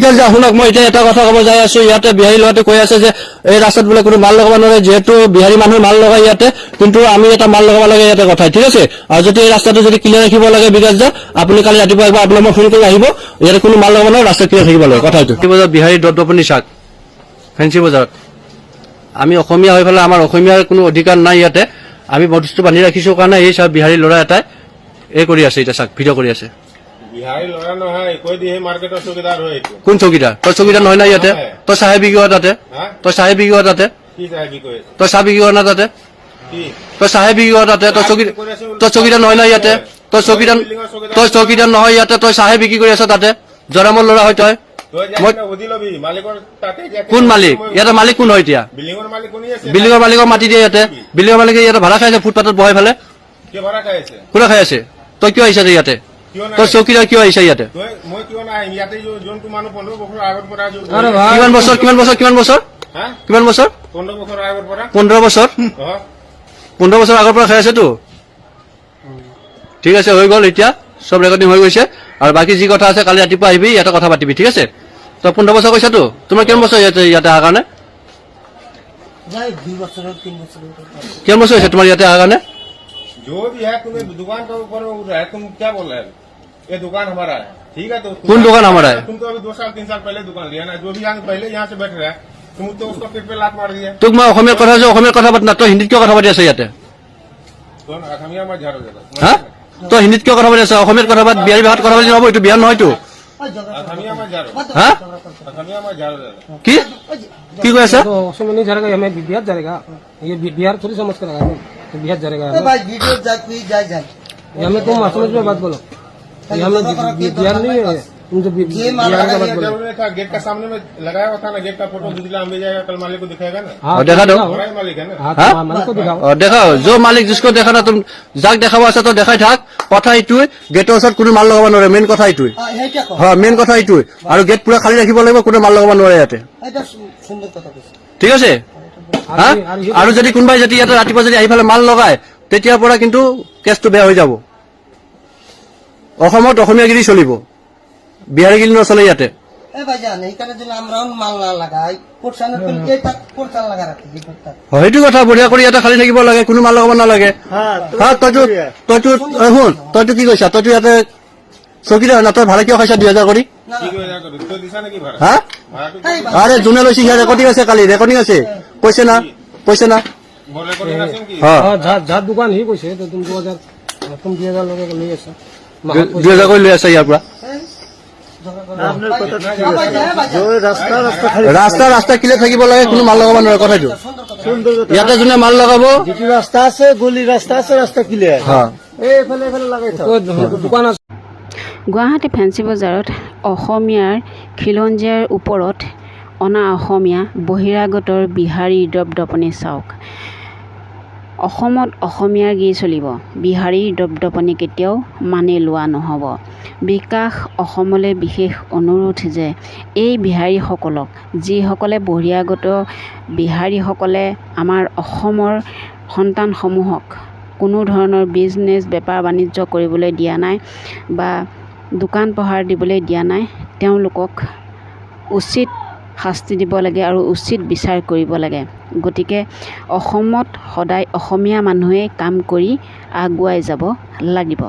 বিকাশ দা শুনক, মই এতিয়া এটা কথা ক'ব যাই আছো। ইয়াতে বিহাৰী ল'ৰাটো কৈ আছে যে এই ৰাস্তাত বোলে কোনো মাল লগাব নোৱাৰে, যিহেতু বিহাৰী মানুহে মাল লগাই ইয়াতে, কিন্তু আমি এটা মাল লগাব লাগে ইয়াতে কথাই, ঠিক আছে। আৰু যদি এই ৰাস্তাটো যদি ক্লিয়াৰ ৰাখিব লাগে বিকাশ দা, আপুনি কালি ৰাতিপুৱা একবাৰ আপোনাক মই ফোন কৰি আহিব, ইয়াতে কোনো মাল লগাব নোৱাৰে, ৰাস্তা ক্লিয়াৰ থাকিব লাগে কথাটো। বজাৰ বিহাৰী দ্ৰব্যপনী শাক ফেঞ্চি বজাৰত আমি অসমীয়া হৈ পেলাই আমাৰ অসমীয়াৰ কোনো অধিকাৰ নাই ইয়াতে। আমি বস্তু বান্ধি ৰাখিছো কাৰণে এই চাওক বিহাৰী ল'ৰা এটাই এই কৰি আছে, এতিয়া চাওক ভিডিঅ' কৰি আছে। বিহাৰী ল'ৰা নহয়, কৈ দিয়ে মাৰ্কেটৰ চকীদাৰ হয়। কোন চকীদাৰ? তই চকীদাৰ নহয় না ইয়াতে। তই চাহে বিক্ৰী কৰ তাতে, তই চাহে বিক্ৰী কৰ তাতে, তই চাহ বিক্ৰী কৰ না তাতে, তই চাহে বিক্ৰী কৰ তাতে। তই চকীদাৰ নহয় না ইয়াতে, তই চকীদাৰ নহয় ইয়াতে, তই চাহে বিক্ৰী কৰি আছ তাতে। জৰামৰ ল'ৰা হয় তই। কোন মালিক? ইয়াতে মালিক কোন হয় এতিয়া? বিল্ডিঙৰ মালিকক মাতি দিয়ে ইয়াতে। বিল্ডিঙৰ মালিকে ইয়াতে ভাড়া খাই আছে ফুটপাথত বহাই পেলাই। কোনে খাই আছে? তই কিয় আহিছা ইয়াতে? তই চকীদাৰ কিয় আহিছা ইয়াতে? কিমান বছৰ? 15 বছৰ। 15 বছৰ আগৰ পৰা খাই আছেতো। ঠিক আছে, হৈ গ'ল, এতিয়া চব ৰেকৰ্ডিং হৈ গৈছে। আৰু বাকী যি কথা আছে কালি ৰাতিপুৱা আহিবি, ইয়াতে কথা পাতিবি, ঠিক আছে। তই 15 বছৰ কৈছাতো। তোমাৰ কিমান বছৰ ইয়াতে অহাৰ কাৰণে? কিমান বছৰ হৈছে তোমাৰ ইয়াতে অহাৰ কাৰণে? जो भी है तुम्हें दुकान के ऊपर उठ रहा है, तुम क्या बोल रहे हो? ये दुकान हमारा है, ठीक है। तो कौन दुकान हमारा है? तुम तो अभी 2 साल 3 साल पहले दुकान लिया ना, जो भी यहाँ पहले यहाँ से बैठ रहा है, तुम तो उसको पेट पे लात मार दिया। তোক মই অসমীয়াত কথা পাত না, তই হিন্দীত কিয় কথা পাতি আছ ইয়াতে? असमिया मत झाड़ो जरा। হা? তই হিন্দীত কিয় কথা পাতি আছ? অসমীয়াত কথা পাত, বিহাৰী ভাষাত কথা পাতি নহ'ব, এইটো বিহাৰ নহয়তো। असमिया मत झाड़ो। হা? असमिया मत झाड़ो जरा। কি কৈ আছা? उसमें नहीं जाएगा, हमें बिहार जाएगा। ये बिहार थोड़ी समझ कर आएगा, तो बिहार जाएगा। भाई वीडियो जाए हमें तुम समझ में बात बोलो, हमें बिहार नहीं है, तुम जो बिहार का बात बोलो। जरूरी था, गेट का सामने में लगाया हुआ था ना, गेट का फोटो खींचला हम भेजाएगा, कल मालिक को दिखाएगा ना। हाँ, देखा दो। हमारा ही मालिक है ना। হা? मालिक को दिखाओ। দেখাও, जो মালিক जिसको দেখা না, তুমি যাক দেখাব আছে তো দেখাই থাক। কথা এইটোৱে, গেটৰ ওচৰত কোনো মাল লগাব নোৱাৰে, মেইন কথা এইটোৱে। হয়, মেইন কথা এইটোৱে। আৰু গেট পুৰা খালী ৰাখিব লাগিব, কোনো মাল লগাব নোৱাৰে ইয়াতে, ঠিক আছে। হা? আৰু যদি কোনোবাই যদি ইয়াতে ৰাতিপুৱা যদি আহি পেলাই মাল লগায়, তেতিয়াৰ পৰা কিন্তু কেছটো বেয়া হৈ যাব। অসমত অসমীয়াগিৰি চলিব, বিহাৰীগিৰি নচলে ইয়াতে। সেইটো কথা, বঢ়িয়া কৰি ইয়াতে খালী থাকিব লাগে, কোনো মাল লগাব নালাগে। তইতো কি কৈছা? তইতো ইয়াতে চকীদাৰ না, তই ভাড়া কিয় খাইছা 2000 কৰি? तो दिशा ने की भरा হা? আৰে যোনে লৈছে সিয়াৰ ৰেকৰ্ডিং আছে, কালি ৰেকৰ্ডিং আছে, কৈছে না। बोल रिकॉर्डिंग आसन की হ্যাঁ, जार दुकान ही कैसे तो तुम 2000 लोगों को ले ऐसा 2000 কৰি লৈ আছে ইয়াৰ পৰা। ৰাস্তা ক্লিয়াৰ থাকিব লাগে, কোনো মাল লগাব নোৱাৰে কথাটো। ইয়াতে যোনে মাল লগাব, रास्ता আছে গলি ৰাস্তা আছে ৰাস্তা ক্লিয়াৰ এইফালে লাগাই दुकान আছে। গুৱাহাটী ফেঞ্চি বজাৰত অসমীয়াৰ খিলঞ্জীয়াৰ ওপৰত অনা অসমীয়া বহিৰাগতৰ বিহাৰী দপদপনি চাওক। অসমত অসমীয়াৰ গীত চলিব, বিহাৰীৰ দপদপনি কেতিয়াও মানি লোৱা নহ'ব। বিকাশ অসমলৈ বিশেষ অনুৰোধ যে এই বিহাৰীসকলক, যিসকলে বহিৰাগত বিহাৰীসকলে আমাৰ অসমৰ সন্তানসমূহক কোনো ধৰণৰ বিজনেছ বেপাৰ বাণিজ্য কৰিবলৈ দিয়া নাই বা দোকান পোহাৰ দিবলৈ দিয়া নাই, তেওঁলোকক উচিত শাস্তি দিব লাগে আৰু উচিত বিচাৰ কৰিব লাগে। গতিকে অসমত সদায় অসমীয়া মানুহে কাম কৰি আগুৱাই যাব লাগিব।